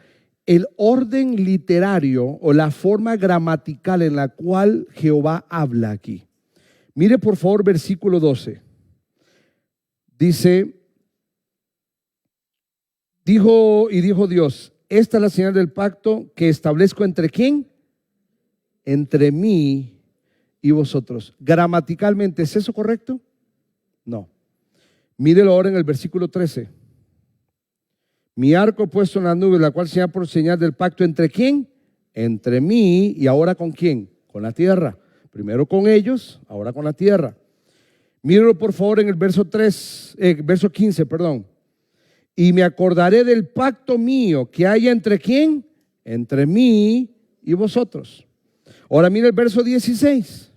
el orden literario o la forma gramatical en la cual Jehová habla aquí. Mire por favor versículo 12. Dice, dijo Dios, esta es la señal del pacto que establezco entre ¿quién? Entre mí y vosotros. Gramaticalmente, ¿es eso correcto? No. Mírelo ahora en el versículo 13. Mi arco puesto en las nubes, la cual sea por señal del pacto entre ¿quién? Entre mí y ahora ¿con quién? Con la tierra. Primero con ellos, ahora con la tierra. Míralo por favor en el verso 15, perdón. Y me acordaré del pacto mío que haya entre ¿quién? Entre mí y vosotros. Ahora mira el verso 16.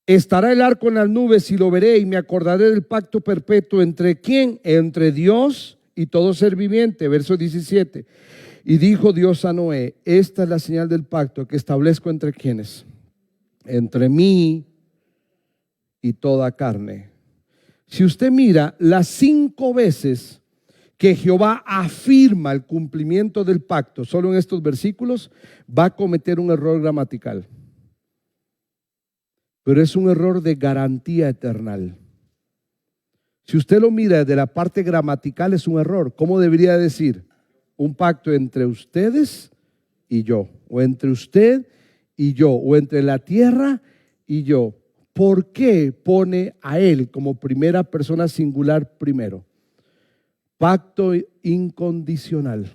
Estará el arco en las nubes y lo veré y me acordaré del pacto perpetuo entre ¿quién? Entre Dios y todo ser viviente. Verso 17. Y dijo Dios a Noé, esta es la señal del pacto que establezco entre ¿quiénes? Entre mí y toda carne. Si usted mira las 5 veces que Jehová afirma el cumplimiento del pacto, solo en estos versículos, va a cometer un error gramatical. Pero es un error de garantía eternal. Si usted lo mira desde la parte gramatical, es un error. ¿Cómo debería decir? Un pacto entre ustedes y yo, o entre usted y yo, o entre la tierra y yo. ¿Por qué pone a él como primera persona singular primero? Pacto incondicional.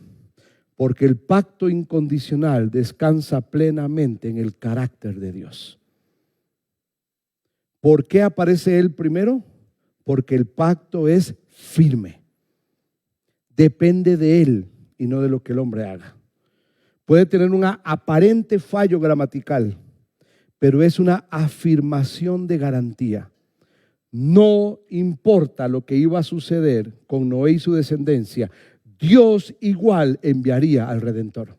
Porque el pacto incondicional descansa plenamente en el carácter de Dios. ¿Por qué aparece él primero? Porque el pacto es firme. Depende de él y no de lo que el hombre haga. Puede tener un aparente fallo gramatical, pero es una afirmación de garantía. No importa lo que iba a suceder con Noé y su descendencia, Dios igual enviaría al Redentor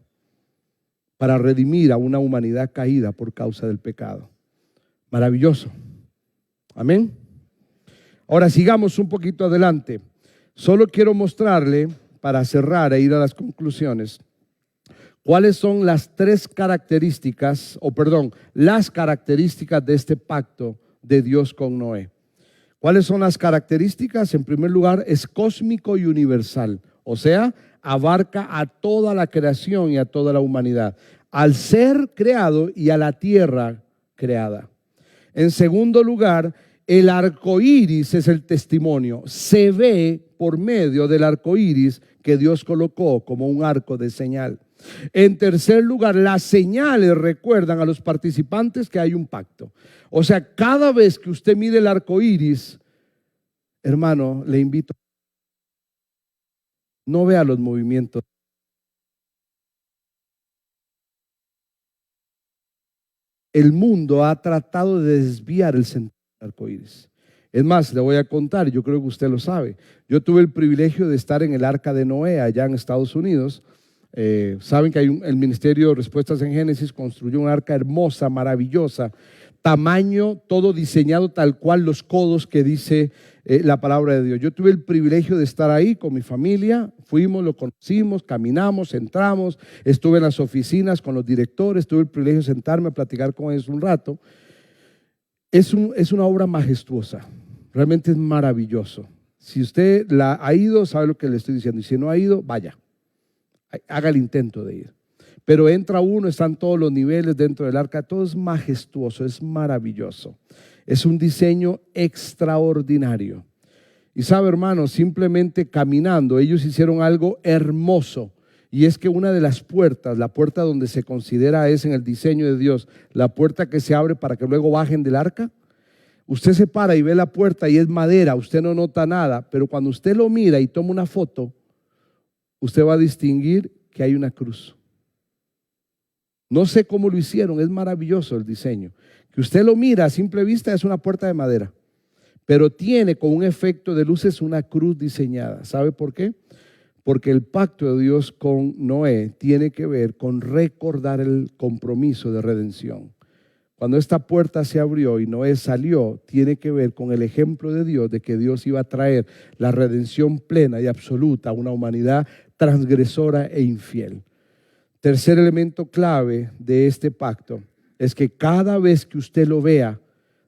para redimir a una humanidad caída por causa del pecado. Maravilloso. Amén. Ahora sigamos un poquito adelante. Solo quiero mostrarle, para cerrar e ir a las conclusiones, cuáles son las 3 características, las características de este pacto de Dios con Noé. ¿Cuáles son las características? En primer lugar, es cósmico y universal, o sea, abarca a toda la creación y a toda la humanidad, al ser creado y a la tierra creada. En segundo lugar, el arco iris es el testimonio. Se ve por medio del arco iris que Dios colocó como un arco de señal. En tercer lugar, las señales recuerdan a los participantes que hay un pacto. O sea, cada vez que usted mide el arco iris, hermano, le invito, no vea los movimientos. El mundo ha tratado de desviar el sentido del arco iris. Es más, le voy a contar, yo creo que usted lo sabe. Yo tuve el privilegio de estar en el Arca de Noé allá en Estados Unidos. Saben que hay el Ministerio de Respuestas en Génesis construyó una arca hermosa, maravillosa, tamaño, todo diseñado tal cual los codos que dice la palabra de Dios. Yo tuve el privilegio de estar ahí con mi familia, fuimos, lo conocimos, caminamos, entramos, estuve en las oficinas con los directores, tuve el privilegio de sentarme a platicar con ellos un rato. Es una obra majestuosa, realmente es maravilloso. Si usted la ha ido, sabe lo que le estoy diciendo, y si no ha ido, vaya, haga el intento de ir. Pero entra uno, están todos los niveles dentro del arca, todo es majestuoso, es maravilloso. Es un diseño extraordinario. Y sabe, hermano, simplemente caminando, ellos hicieron algo hermoso. Y es que una de las puertas, la puerta donde se considera es en el diseño de Dios, la puerta que se abre para que luego bajen del arca. Usted se para y ve la puerta y es madera, usted no nota nada, pero cuando usted lo mira y toma una foto, usted va a distinguir que hay una cruz. No sé cómo lo hicieron, es maravilloso el diseño. Que usted lo mira a simple vista, es una puerta de madera, pero tiene con un efecto de luces una cruz diseñada. ¿Sabe por qué? Porque el pacto de Dios con Noé tiene que ver con recordar el compromiso de redención. Cuando esta puerta se abrió y Noé salió, tiene que ver con el ejemplo de Dios, de que Dios iba a traer la redención plena y absoluta a una humanidad transgresora e infiel. Tercer elemento clave de este pacto es que cada vez que usted lo vea,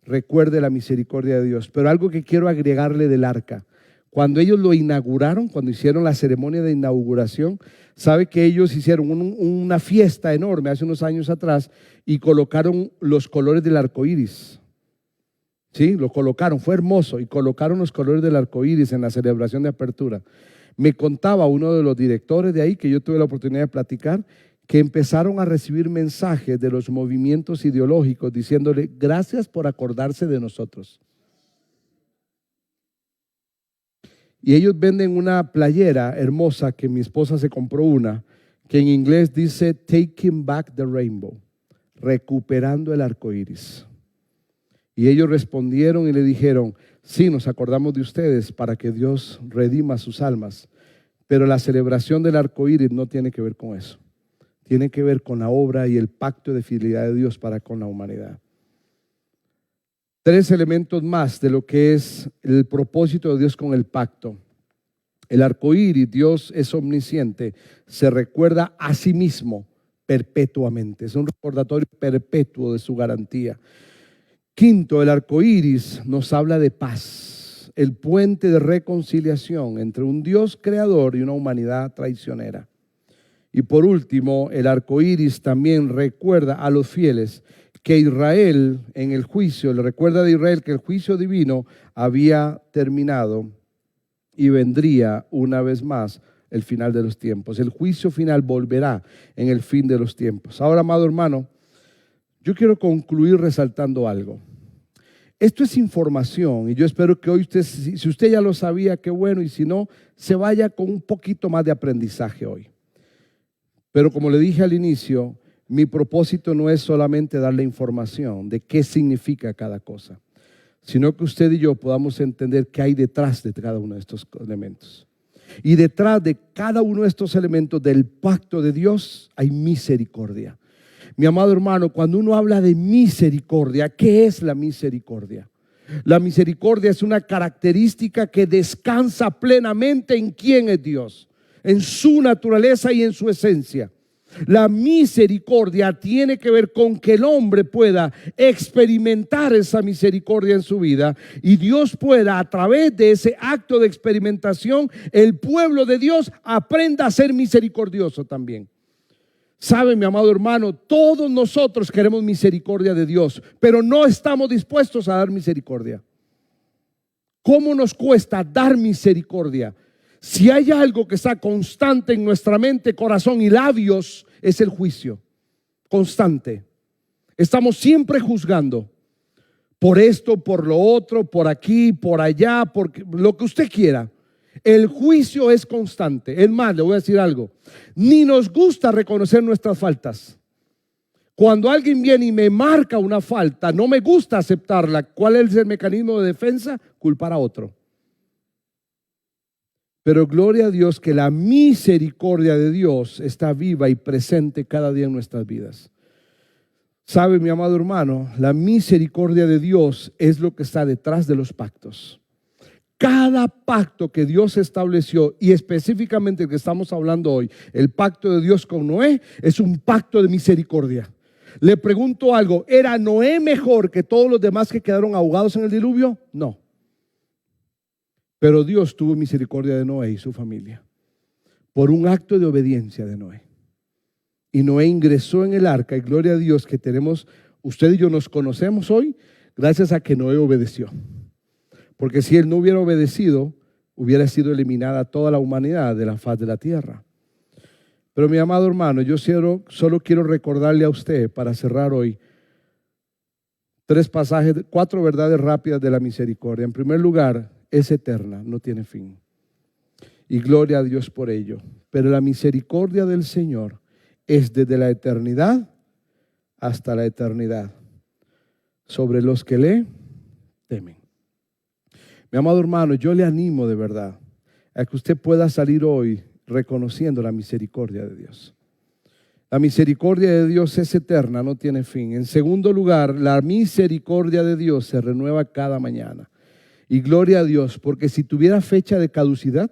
recuerde la misericordia de Dios. Pero algo que quiero agregarle del arca: cuando ellos lo inauguraron, cuando hicieron la ceremonia de inauguración, sabe que ellos hicieron una fiesta enorme hace unos años atrás y colocaron los colores del arco iris. Sí, lo colocaron, fue hermoso, y colocaron los colores del arco iris en la celebración de apertura. Me contaba uno de los directores de ahí, que yo tuve la oportunidad de platicar, que empezaron a recibir mensajes de los movimientos ideológicos diciéndole: gracias por acordarse de nosotros. Y ellos venden una playera hermosa que mi esposa se compró una, que en inglés dice Taking Back the Rainbow, recuperando el arco iris. Y ellos respondieron y le dijeron: sí, nos acordamos de ustedes para que Dios redima sus almas, pero la celebración del arco iris no tiene que ver con eso. Tiene que ver con la obra y el pacto de fidelidad de Dios para con la humanidad. Tres elementos más de lo que es el propósito de Dios con el pacto. El arco iris, Dios es omnisciente, se recuerda a sí mismo perpetuamente. Es un recordatorio perpetuo de su garantía. Quinto, el arco iris nos habla de paz, el puente de reconciliación entre un Dios creador y una humanidad traicionera. Y por último, el arco iris también recuerda a los fieles que Israel en el juicio, le recuerda de Israel que el juicio divino había terminado y vendría una vez más el final de los tiempos. El juicio final volverá en el fin de los tiempos. Ahora, amado hermano, yo quiero concluir resaltando algo. Esto es información y yo espero que hoy usted, si usted ya lo sabía, qué bueno, y si no, se vaya con un poquito más de aprendizaje hoy. Pero como le dije al inicio, mi propósito no es solamente darle información de qué significa cada cosa, sino que usted y yo podamos entender qué hay detrás de cada uno de estos elementos. Y detrás de cada uno de estos elementos del pacto de Dios hay misericordia. Mi amado hermano, cuando uno habla de misericordia, ¿qué es la misericordia? La misericordia es una característica que descansa plenamente en quién es Dios, en su naturaleza y en su esencia. La misericordia tiene que ver con que el hombre pueda experimentar esa misericordia en su vida y Dios pueda, a través de ese acto de experimentación, el pueblo de Dios aprenda a ser misericordioso también. Sabe, mi amado hermano, todos nosotros queremos misericordia de Dios, pero no estamos dispuestos a dar misericordia. ¿Cómo nos cuesta dar misericordia? Si hay algo que está constante en nuestra mente, corazón y labios, es el juicio constante. Estamos siempre juzgando por esto, por lo otro, por aquí, por allá, por lo que usted quiera. El juicio es constante. Es más, le voy a decir algo: ni nos gusta reconocer nuestras faltas. Cuando alguien viene y me marca una falta, no me gusta aceptarla. ¿Cuál es el mecanismo de defensa? Culpar a otro. Pero gloria a Dios que la misericordia de Dios está viva y presente cada día en nuestras vidas. ¿Sabe, mi amado hermano? La misericordia de Dios es lo que está detrás de los pactos. Cada pacto que Dios estableció, y específicamente el que estamos hablando hoy, el pacto de Dios con Noé, es un pacto de misericordia. Le pregunto algo: ¿era Noé mejor que todos los demás que quedaron ahogados en el diluvio? No. Pero Dios tuvo misericordia de Noé y su familia por un acto de obediencia de Noé. Y Noé ingresó en el arca, y gloria a Dios que tenemos, usted y yo nos conocemos hoy gracias a que Noé obedeció. Porque si él no hubiera obedecido, hubiera sido eliminada toda la humanidad de la faz de la tierra. Pero mi amado hermano, yo solo quiero recordarle a usted, para cerrar hoy, 3 pasajes, 4 verdades rápidas de la misericordia. En primer lugar, es eterna, no tiene fin. Y gloria a Dios por ello. Pero la misericordia del Señor es desde la eternidad hasta la eternidad sobre los que le temen. Mi amado hermano, yo le animo de verdad a que usted pueda salir hoy reconociendo la misericordia de Dios. La misericordia de Dios es eterna, no tiene fin. En segundo lugar, la misericordia de Dios se renueva cada mañana. Y gloria a Dios, porque si tuviera fecha de caducidad,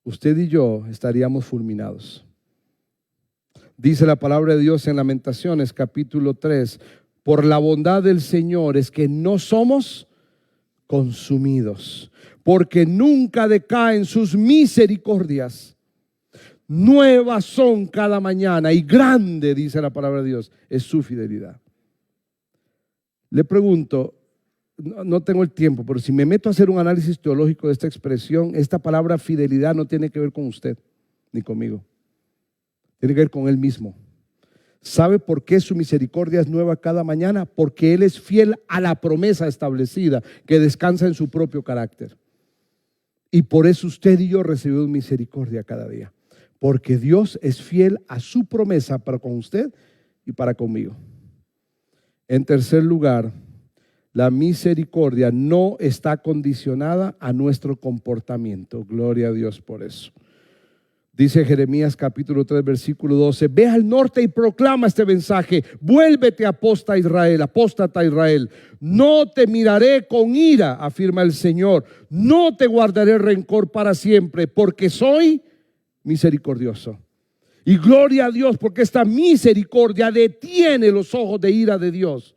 usted y yo estaríamos fulminados. Dice la palabra de Dios en Lamentaciones capítulo 3, por la bondad del Señor es que no somos consumidos, porque nunca decaen sus misericordias. Nuevas son cada mañana y grande, dice la palabra de Dios, es su fidelidad. Le pregunto, no tengo el tiempo, pero si me meto a hacer un análisis teológico de esta expresión, esta palabra fidelidad no tiene que ver con usted ni conmigo. Tiene que ver con Él mismo. ¿Sabe por qué su misericordia es nueva cada mañana? Porque Él es fiel a la promesa establecida que descansa en su propio carácter. Y por eso usted y yo recibimos misericordia cada día. Porque Dios es fiel a su promesa para con usted y para conmigo. En tercer lugar, la misericordia no está condicionada a nuestro comportamiento. Gloria a Dios por eso. Dice Jeremías capítulo 3 versículo 12, ve al norte y proclama este mensaje, vuélvete apóstata Israel, no te miraré con ira, afirma el Señor, no te guardaré rencor para siempre, porque soy misericordioso. Y gloria a Dios, porque esta misericordia detiene los ojos de ira de Dios,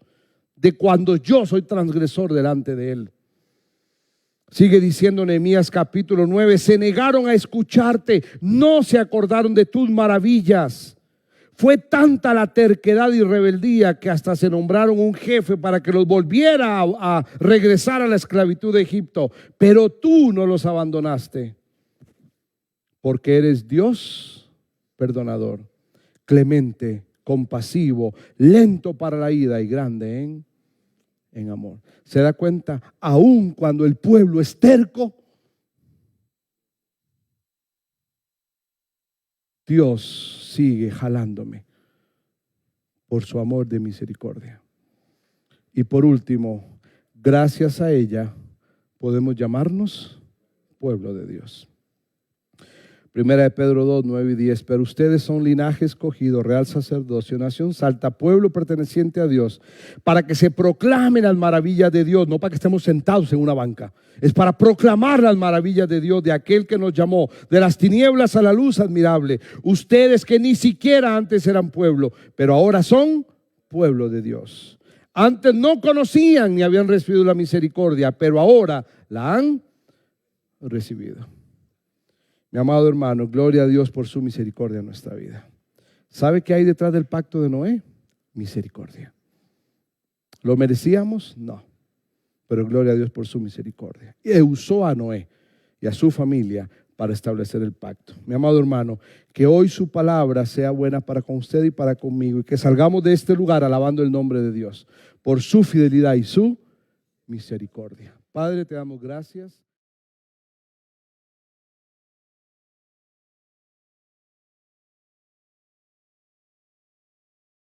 de cuando yo soy transgresor delante de Él. Sigue diciendo Nehemías capítulo 9, se negaron a escucharte, no se acordaron de tus maravillas. Fue tanta la terquedad y rebeldía que hasta se nombraron un jefe para que los volviera a regresar a la esclavitud de Egipto. Pero tú no los abandonaste, porque eres Dios perdonador, clemente, compasivo, lento para la ira y grande en amor. ¿Se da cuenta? Aun cuando el pueblo es terco, Dios sigue jalándome por su amor de misericordia. Y por último, gracias a ella podemos llamarnos pueblo de Dios. Primera de Pedro 2, 9 y 10, pero ustedes son linaje escogido, real sacerdocio, nación santa, pueblo perteneciente a Dios, para que se proclamen las maravillas de Dios, no para que estemos sentados en una banca, es para proclamar las maravillas de Dios, de aquel que nos llamó de las tinieblas a la luz admirable. Ustedes que ni siquiera antes eran pueblo, pero ahora son pueblo de Dios. Antes no conocían ni habían recibido la misericordia, pero ahora la han recibido. Mi amado hermano, gloria a Dios por su misericordia en nuestra vida. ¿Sabe qué hay detrás del pacto de Noé? Misericordia. ¿Lo merecíamos? No. Pero gloria a Dios por su misericordia. Y usó a Noé y a su familia para establecer el pacto. Mi amado hermano, que hoy su palabra sea buena para con usted y para conmigo, y que salgamos de este lugar alabando el nombre de Dios por su fidelidad y su misericordia. Padre, te damos gracias.